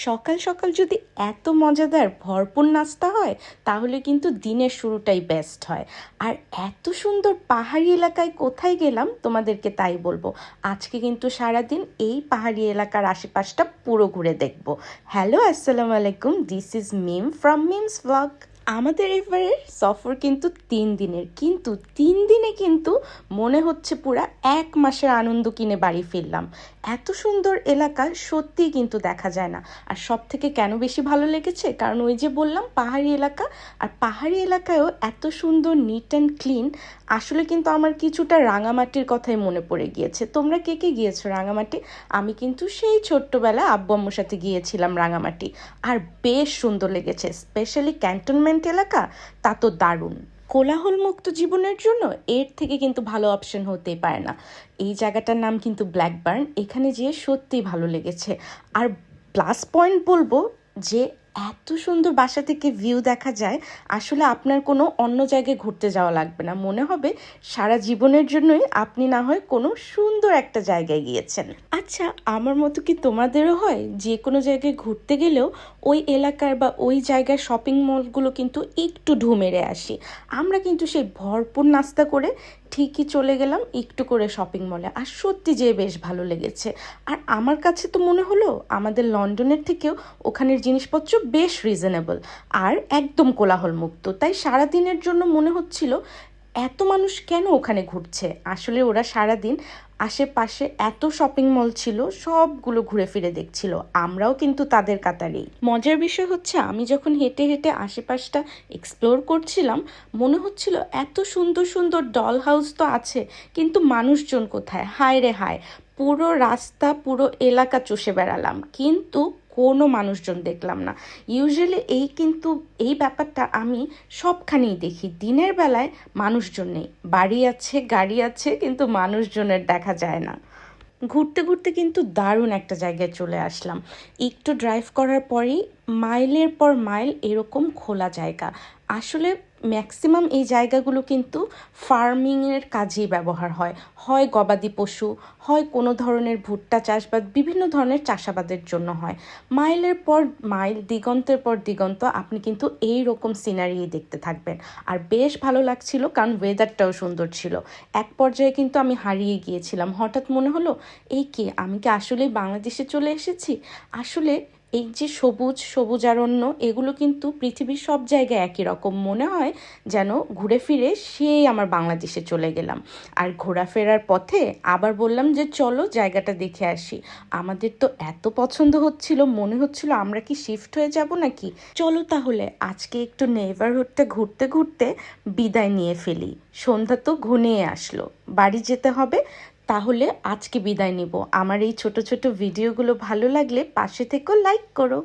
সকাল সকাল যদি এত মজাদার ভরপুর নাস্তা হয় তাহলে কিন্তু দিনের শুরুটাই বেস্ট হয়। আর এত সুন্দর পাহাড়ি এলাকায় কোথায় গেলাম তোমাদেরকে তাই বলবো। আজকে কিন্তু সারাদিন এই পাহাড়ি এলাকার আশেপাশটা পুরো ঘুরে দেখব। হ্যালো, আসসালামু আলাইকুম, this is Mim from Mim's blog. আমাদের এবারের সফর কিন্তু 3 দিনের, কিন্তু 3 দিনে কিন্তু মনে হচ্ছে পুরা 1 মাসের আনন্দ কিনে বাড়ি ফিরলাম। এত সুন্দর এলাকা সত্যিই কিন্তু দেখা যায় না। আর সব থেকে কেন বেশি ভালো লেগেছে, কারণ ওই যে বললাম পাহাড়ি এলাকা, আর পাহাড়ি এলাকায়ও এত সুন্দর নিট অ্যান্ড ক্লিন। আসলে কিন্তু আমার কিছুটা রাঙামাটির কথাই মনে পড়ে গিয়েছে। তোমরা কে কে গিয়েছো রাঙামাটি? আমি কিন্তু সেই ছোট্টবেলা আব্বু আম্মুর সাথে গিয়েছিলাম রাঙামাটি, আর বেশ সুন্দর লেগেছে। স্পেশালি ক্যান্টনমেন্ট এলাকা, তা তো দারুণ। কোলাহলমুক্ত জীবনের জন্য এর থেকে কিন্তু ভালো অপশন হতেই পারে না। এই জায়গাটার নাম কিন্তু ব্ল্যাকবার্ন। এখানে যেয়ে সত্যিই ভালো লেগেছে। আর প্লাস পয়েন্ট বলবো যে এত সুন্দর বাসা থেকে ভিউ দেখা যায়, আসলে আপনার কোনো অন্য জায়গায় ঘুরতে যাওয়া লাগবে না। মনে হবে সারা জীবনের জন্যই আপনি না হয় কোনো সুন্দর একটা জায়গায় গিয়েছেন। আচ্ছা, আমার মতো কি তোমাদেরও হয় যে কোনো জায়গায় ঘুরতে গেলেও ওই এলাকার বা ওই জায়গার শপিং মলগুলো কিন্তু একটু ঢু মেরে আসি? আমরা কিন্তু সেই ভরপুর নাস্তা করে ঠিকই চলে গেলাম একটু করে শপিং মলে, আর সত্যি যে বেশ ভালো লেগেছে। আর আমার কাছে তো মনে হলো আমাদের লন্ডনের থেকেও ওখানের জিনিসপত্র বেশ রিজনেবল আর একদম কোলাহলমুক্ত। তাই সারাদিনের জন্য মনে হচ্ছিল এত মানুষ কেন ওখানে ঘুরছে। আসলে ওরা সারাদিন আশেপাশে এত শপিং মল ছিল, সবগুলো ঘুরে ফিরে দেখছিল। আমরাও কিন্তু তাদের কাতারেই। মজার বিষয় হচ্ছে, আমি যখন হেঁটে হেঁটে আশেপাশটা এক্সপ্লোর করছিলাম, মনে হচ্ছিল এত সুন্দর সুন্দর ডল হাউস তো আছে, কিন্তু মানুষজন কোথায়? হায় রে হায়, পুরো রাস্তা পুরো এলাকা চষে বেড়ালাম, কিন্তু কোনো মানুষজন দেখলাম না। ইউজুয়ালি এই ব্যাপারটা আমি সবখানেই দেখি, দিনের বেলায় মানুষজন নেই, বাড়ি আছে গাড়ি আছে, কিন্তু মানুষজনের দেখা যায় না। ঘুরতে ঘুরতে কিন্তু দারুণ একটা জায়গায় চলে আসলাম। একটু ড্রাইভ করার পরেই মাইলের পর মাইল এরকম খোলা জায়গা। আসলে ম্যাক্সিমাম এই জায়গাগুলো কিন্তু ফার্মিংয়ের কাজেই ব্যবহার হয়, হয় গবাদি পশু, হয় কোনো ধরনের ভুট্টা চাষ বা বিভিন্ন ধরনের চাষাবাদের জন্য হয়। মাইলের পর মাইল, দিগন্তের পর দিগন্ত আপনি কিন্তু এই রকম সিনারি দেখতে থাকবেন। আর বেশ ভালো লাগছিল, কারণ ওয়েদারটাও সুন্দর ছিল। এক পর্যায়ে কিন্তু আমি হারিয়ে গিয়েছিলাম। হঠাৎ মনে হলো, এই কি, আমি কি আসলেই বাংলাদেশে চলে এসেছি? আসলে এই যে সবুজ সবুজারণ্য, এগুলো কিন্তু পৃথিবীর সব জায়গায় একই রকম। মনে হয় যেন ঘুরে ফিরে সেই আমার বাংলাদেশে চলে গেলাম। আর ঘোরাফেরার পথে আবার বললাম যে চলো জায়গাটা দেখে আসি। আমাদের তো এত পছন্দ হচ্ছিল, মনে হচ্ছিল আমরা কি শিফট হয়ে যাব নাকি। চলো তাহলে আজকে একটু নেইবারহুডটা ঘুরতে ঘুরতে বিদায় নিয়ে ফেলি। সন্ধ্যা তো ঘনিয়ে আসলো, বাড়ি যেতে হবে। তাহলে আজকে বিদায় নিব। আমার এই ছোট ছোট ভিডিওগুলো ভালো লাগলে পাশে থেকেও লাইক করো।